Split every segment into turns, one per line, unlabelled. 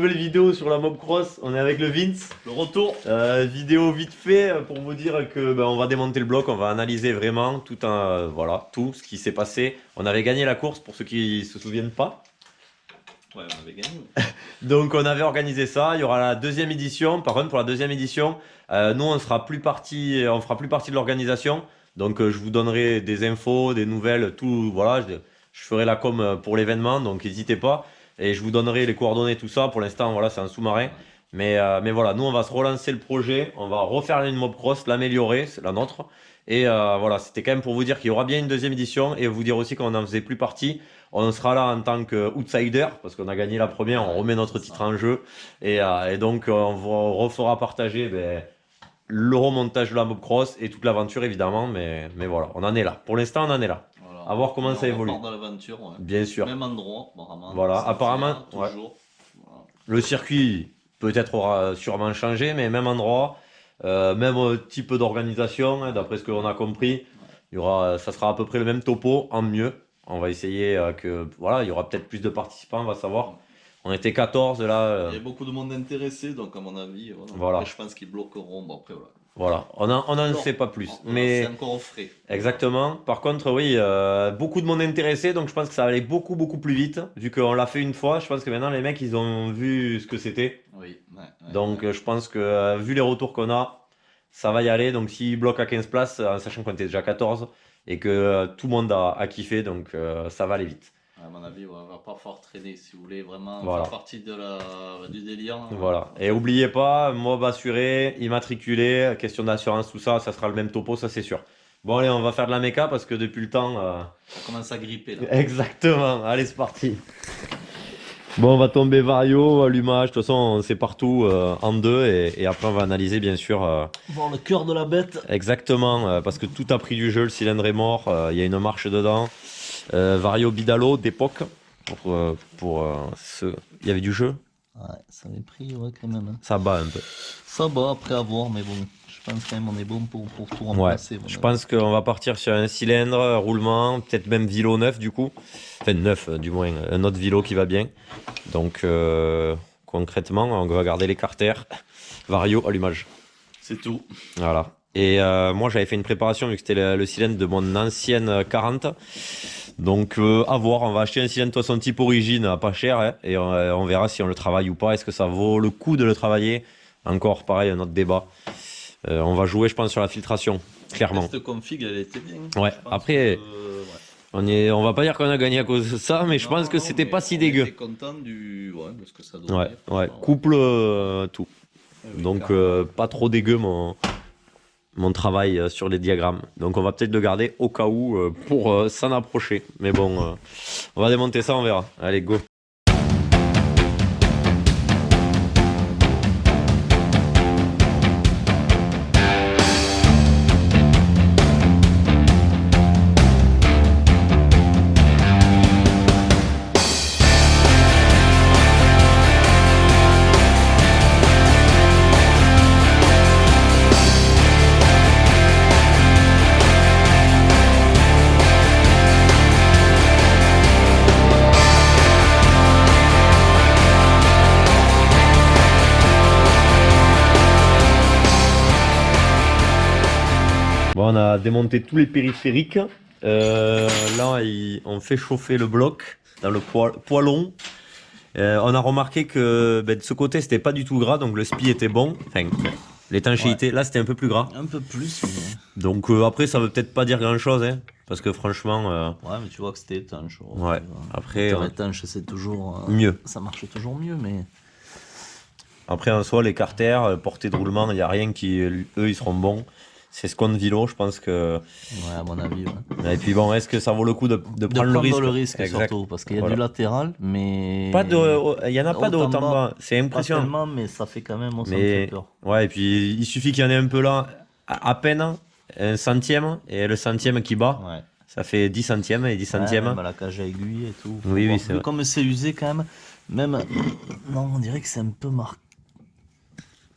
nouvelle vidéo sur la Mobcross. On est avec le Vince.
Le retour.
Vidéo vite fait pour vous dire que on va démonter le bloc, on va analyser vraiment voilà, tout ce qui s'est passé. On avait gagné la course pour ceux qui se souviennent pas.
Ouais, on avait gagné.
Donc on avait organisé ça. Il y aura la deuxième édition. Par contre, pour la deuxième édition, nous on fera plus partie de l'organisation. Donc je vous donnerai des infos, des nouvelles, tout. Voilà, je ferai la com pour l'événement. Donc n'hésitez pas. Et je vous donnerai les coordonnées, tout ça. Pour l'instant, voilà, c'est un sous-marin. Mais voilà, nous, on va se relancer le projet. On va refaire une Mobcross, l'améliorer, c'est la nôtre. Et voilà, c'était quand même pour vous dire qu'il y aura bien une deuxième édition. Et vous dire aussi qu'on n'en faisait plus partie. On sera là en tant qu'outsider, parce qu'on a gagné la première, on remet notre titre en jeu. Et donc, on vous refera partager le remontage de la Mobcross et toute l'aventure, évidemment. Mais voilà, on en est là. Pour l'instant, on en est là.
Voilà.
À voir comment ça évolue.
On part dans l'aventure, ouais.
Bien sûr.
Même endroit, apparemment.
Voilà, apparemment,
toujours. Voilà.
Le circuit peut-être aura sûrement changé, mais même endroit, même type d'organisation, hein, d'après ce qu'on a compris, ça sera à peu près le même topo, en mieux. On va essayer voilà, il y aura peut-être plus de participants, on va savoir. On était 14 là.
Il y a beaucoup de monde intéressé, donc à mon avis,
voilà.
Après, je pense qu'ils bloqueront. Bon, après, voilà.
Voilà, on n'en sait pas plus. Mais
c'est encore au frais.
Exactement. Par contre, oui, beaucoup de monde intéressé, donc je pense que ça va aller beaucoup, beaucoup plus vite. Vu qu'on l'a fait une fois, je pense que maintenant les mecs, ils ont vu ce que c'était.
Oui,
donc je pense que vu les retours qu'on a, ça va y aller. Donc s'ils bloquent à 15 places, en sachant qu'on était déjà 14, et que tout le monde a kiffé, donc ça va aller vite.
À mon avis, on va pas fort traîner si vous voulez vraiment
Voilà.
faire partie du délire.
Voilà. Et n'oubliez pas, mob assuré, immatriculé, question d'assurance, tout ça, ça sera le même topo, ça c'est sûr. Bon, allez, on va faire de la méca parce que depuis le temps.
Ça commence à gripper là.
Exactement, allez, c'est parti. Bon, on va tomber Vario, allumage, de toute façon, c'est partout en deux et après on va analyser bien sûr.
Voir le cœur de la bête.
Exactement, parce que tout a pris du jeu, le cylindre est mort, il y a une marche dedans. Vario Bidalo d'époque. Il y avait du jeu.
Ouais, ça avait pris, ouais, quand même. Hein.
Ça bat un peu.
Ça bat après avoir, mais bon, je pense quand même on est bon pour tout remplacer.
Ouais, je pense qu'on va partir sur un cylindre, roulement, peut-être même vélo neuf du coup. Enfin, neuf du moins, un autre vélo qui va bien. Donc, concrètement, on va garder les carters. Vario, allumage.
C'est tout.
Voilà. Et moi, j'avais fait une préparation vu que c'était le cylindre de mon ancienne 40. Donc à voir, on va acheter un cylindre de toute façon type origine à pas cher hein, et on verra si on le travaille ou pas. Est-ce que ça vaut le coup de le travailler? Encore pareil, un autre débat. On va jouer je pense sur la filtration, clairement.
Cette config elle était bien.
Ouais, après on va pas dire qu'on a gagné à cause de ça, mais je pense que c'était pas si dégueu.
On était content de ce que ça donnait.
Ouais, couple tout. Donc pas trop dégueu mon travail sur les diagrammes. Donc on va peut-être le garder au cas où pour s'en approcher. Mais bon, on va démonter ça, on verra. Allez, go. Bon, on a démonté tous les périphériques. Là, on fait chauffer le bloc dans le poêlon. On a remarqué que de ce côté, c'était pas du tout gras, donc le spi était bon. Enfin, l'étanchéité, là, c'était un peu plus gras.
Un peu plus. Mais...
Donc après, ça veut peut-être pas dire grand-chose, hein, parce que franchement...
Ouais, mais tu vois que c'était étanche.
Ouais, après...
étanche, c'est toujours...
mieux.
Ça marche toujours mieux, mais...
Après, en soi, les carters, portée de roulement, il n'y a rien qui... Eux, ils seront bons. C'est ce qu'on vélo, je pense que...
Ouais, à mon avis, ouais.
Et puis bon, est-ce que ça vaut le coup de prendre le risque?
Le risque, surtout, parce qu'il y a du latéral, mais...
Il n'y en a pas de haut en bas, c'est impressionnant.
Pas tellement, mais ça fait quand même, ça me fait peur.
Ouais, et puis il suffit qu'il y en ait un peu là, à peine, un centième, et le centième qui bat,
ouais.
Ça fait 10 centièmes, et 10 centièmes.
Même la cage à aiguille et tout.
Oui, c'est vrai.
Comme c'est usé quand même, non, on dirait que c'est un peu marqué.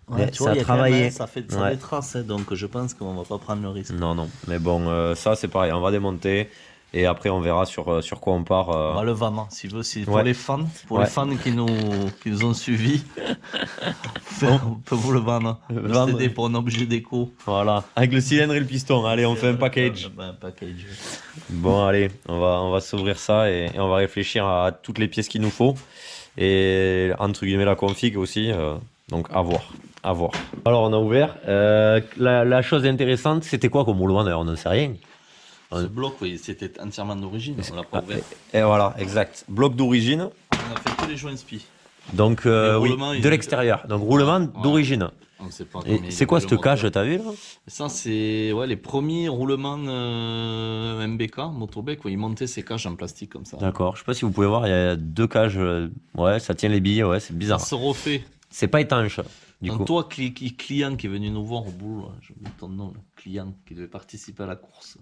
Ouais, tu vois,
travaillé.
Ça fait des traces, hein, donc je pense qu'on va pas prendre le risque.
Non, mais bon, ça c'est pareil, on va démonter. Et après, on verra sur quoi on part.
On va le vendre, si tu veux, pour
Ouais.
les fans,
Ouais.
qui nous ont suivis. On peut vous le vendre. Le
Vendre.
CD pour un objet déco.
Voilà. Avec le cylindre et le piston. Allez, on fait un package.
Un package.
Bon, allez, on va s'ouvrir ça et on va réfléchir à toutes les pièces qu'il nous faut. Et entre guillemets, la config aussi. Donc, à voir. À voir. Alors, on a ouvert. La chose intéressante, c'était quoi comme roulement d'ailleurs? On n'en sait rien.
Ce bloc, oui, c'était entièrement d'origine. On l'a pas ouvert.
Et voilà, exact. Bloc d'origine.
On a fait que les joints spi.
Donc, oui,
roulements,
de l'extérieur. Donc, roulement d'origine.
On sait pas.
Et c'est quoi cette cage, t'as vu là?
Ça, c'est les premiers roulements MBK, Motorbike, où ils montaient ces cages en plastique comme ça.
D'accord. Je sais pas si vous pouvez voir, il y a deux cages. Ouais, ça tient les billes. Ouais, c'est bizarre.
Ça se refait.
C'est pas étanche. Du coup.
Toi, client qui est venu nous voir au boulot, j'ai oublié ton nom, le client qui devait participer à la course.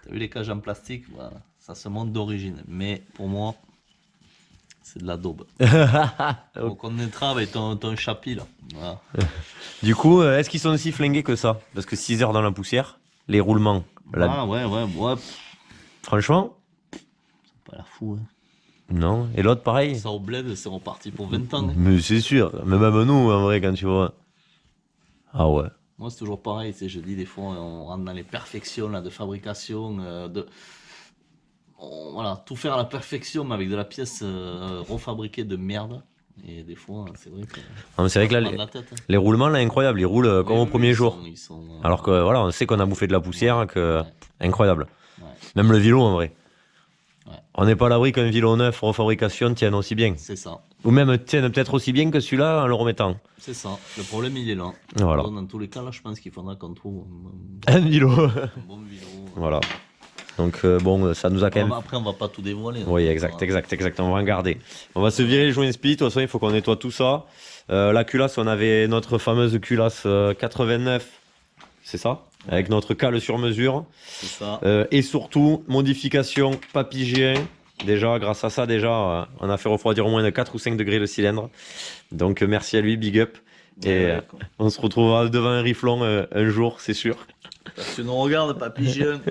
T'as vu les cages en plastique? Voilà, ça se monte d'origine. Mais pour moi, c'est de la daube. On connaîtra avec ton chapi là. Voilà.
Du coup, est-ce qu'ils sont aussi flingués que ça? Parce que 6 heures dans la poussière, les roulements.
Ah ouais.
Franchement,
Pas l'air fou. Hein.
non. Et l'autre, pareil?
Ça au bled, c'est reparti pour 20 ans. Hein.
Mais c'est sûr. Mais même nous, en vrai, quand tu vois. Ah ouais.
Moi, c'est toujours pareil. Tu sais, je dis des fois, on rentre dans les perfections là, de fabrication. Voilà, tout faire à la perfection, mais avec de la pièce refabriquée de merde. Et des fois, c'est vrai que.
Non, mais c'est vrai que là,
prend la tête, hein.
les roulements, là, incroyables. Ils roulent comme
Oui,
au
oui,
premier
ils
jour.
sont,
Alors que voilà, on sait qu'on a bouffé de la poussière, que.
Ouais.
Incroyable.
Ouais.
Même le vélo, en vrai.
Ouais.
On n'est pas à l'abri qu'un vélo neuf, refabrication, tienne aussi bien.
C'est ça.
Ou même tienne peut-être aussi bien que celui-là en le remettant.
C'est ça. Le problème, il est là.
Voilà.
Dans tous les cas, là, je pense qu'il faudra qu'on trouve
Un vélo.
un bon vélo.
Voilà. Donc bon, ça nous a quand même.
Après, on va pas tout dévoiler.
Oui, exact. On va regarder. On va se virer les joints split. De toute façon, il faut qu'on nettoie tout ça. La culasse, on avait notre fameuse culasse 89. C'est ça? Avec notre cale sur mesure.
C'est ça.
Et surtout, modification papy G1. Déjà, grâce à ça, on a fait refroidir au moins de 4 ou 5 degrés le cylindre. Donc, merci à lui, big up. Et on se retrouvera devant un riflon un jour, c'est sûr.
Parce que nous regarde, papy jeune.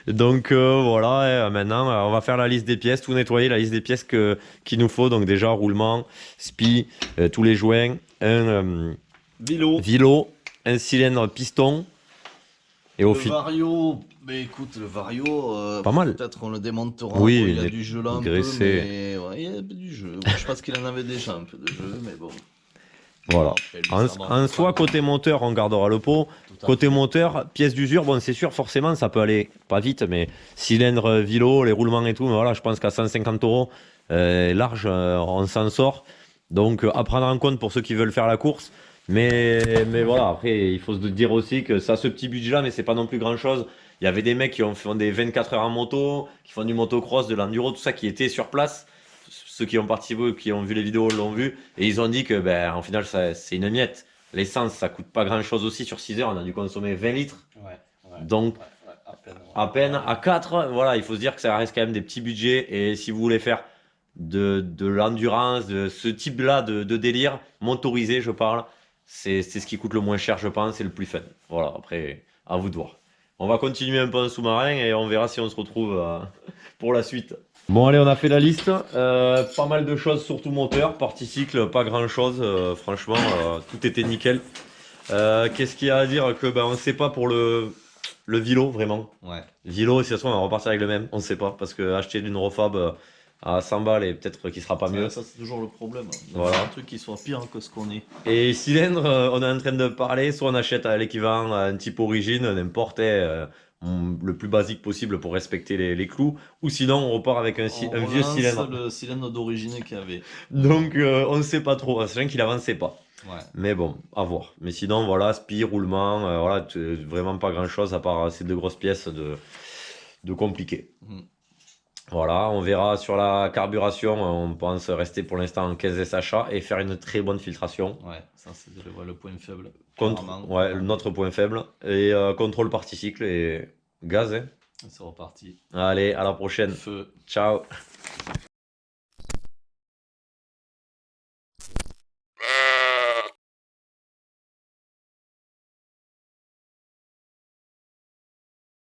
Donc voilà, maintenant on va faire la liste des pièces, tout nettoyer, la liste des pièces qu'il nous faut. Donc déjà roulement, spi, tous les joints, un vilo, un cylindre piston. Et au
Le Vario, mais écoute, le Vario,
pas mal.
Peut-être qu'on le démontera.
Oui,
il y a du jeu là un
graissé.
peu, mais ouais, il y a du jeu. Moi, je pense qu'il en avait déjà un peu de jeu, mais bon.
Voilà.
Après, lui, ça va,
En soi, côté moteur, on gardera le pot. Côté moteur, pièce d'usure, bon, c'est sûr, forcément, ça peut aller pas vite, mais cylindre, vilo, les roulements et tout, mais voilà, je pense qu'à 150 €, large, on s'en sort. Donc, à prendre en compte pour ceux qui veulent faire la course. Mais voilà, après, il faut se dire aussi que ça a ce petit budget-là, mais c'est pas non plus grand-chose. Il y avait des mecs qui ont fait des 24 heures en moto, qui font du motocross, de l'enduro, tout ça, qui étaient sur place. Ceux qui ont participé, qui ont vu les vidéos l'ont vu, et ils ont dit que, ben, en final, c'est une miette. L'essence, ça coûte pas grand-chose aussi. Sur 6 heures, on a dû consommer 20 litres. Donc, à peine, à 4, voilà, il faut se dire que ça reste quand même des petits budgets. Et si vous voulez faire de l'endurance, de ce type-là de délire, motorisé, je parle, c'est ce qui coûte le moins cher, je pense, et le plus fun. Voilà, après, à vous de voir. On va continuer un peu en sous-marin et on verra si on se retrouve pour la suite. Bon, allez, on a fait la liste. Pas mal de choses, surtout moteur. Partie cycle, pas grand-chose. Franchement, tout était nickel. Qu'est-ce qu'il y a à dire? Que ben, on ne sait pas pour le vilo, vraiment.
Ouais.
Vilo, si ça se trouve, on va repartir avec le même. On ne sait pas. Parce que acheter d'une refab à 100 balles, et peut-être qu'il sera pas mieux.
Ça, c'est toujours le problème.
Voilà.
Un truc qui soit pire que ce qu'on est.
Et cylindre, on est en train de parler. Soit on achète l'équivalent, un type origine, n'importe. Le plus basique possible pour respecter les clous, ou sinon on repart avec un vieux cylindre.
Le cylindre d'origine qu'il y avait.
Donc on ne sait pas trop, sachant qu'il avançait pas.
Ouais.
Mais bon, à voir. Mais sinon voilà, spi, roulement, voilà, vraiment pas grand chose à part ces deux grosses pièces de compliqué. Voilà, on verra sur la carburation, on pense rester pour l'instant en 15 SHA et faire une très bonne filtration.
Ouais, ça c'est le point faible.
Ouais, notre point faible. Et contrôle partie cycle et gaz. Hein.
C'est reparti.
Allez, à la prochaine.
Feu.
Ciao.